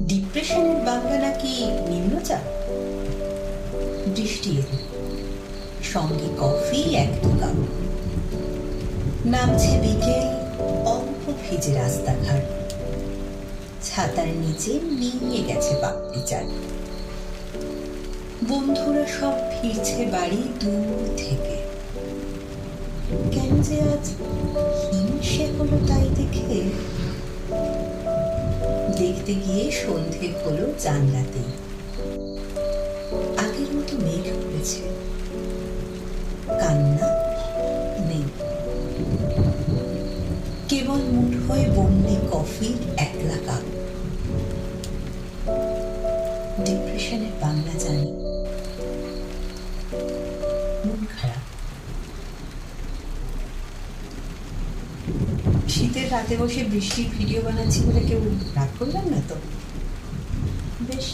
ডিপ্রেশনের বাংলা নাকি নিম্নচাপ। বৃষ্টি এলো, সঙ্গে কফি এক দু কাপ। নামছে বিকেল, অল্প ভিজে রাস্তাঘাট। ছাতার নিচে নিয়ে গেছে পাপড়ি চাট। বন্ধুরা সব ফিরছে বাড়ি দূর থেকে। কেন যে আজ হিংসে হলো তাই দেখে। দেখতে গিয়ে সন্ধে হলো জানলাতেই। আগের মতো মেঘ করেছে, কান্না নেই। কেবল মুঠোয় বন্যে কফির একলা কাপ। ডিপ্রেশনের বাংলা জানি, মন খারাপ। শীতের রাতে বসে বৃষ্টির ভিডিও বানাচ্ছি বলে কেউ রাগ করবেন না তো? বেশ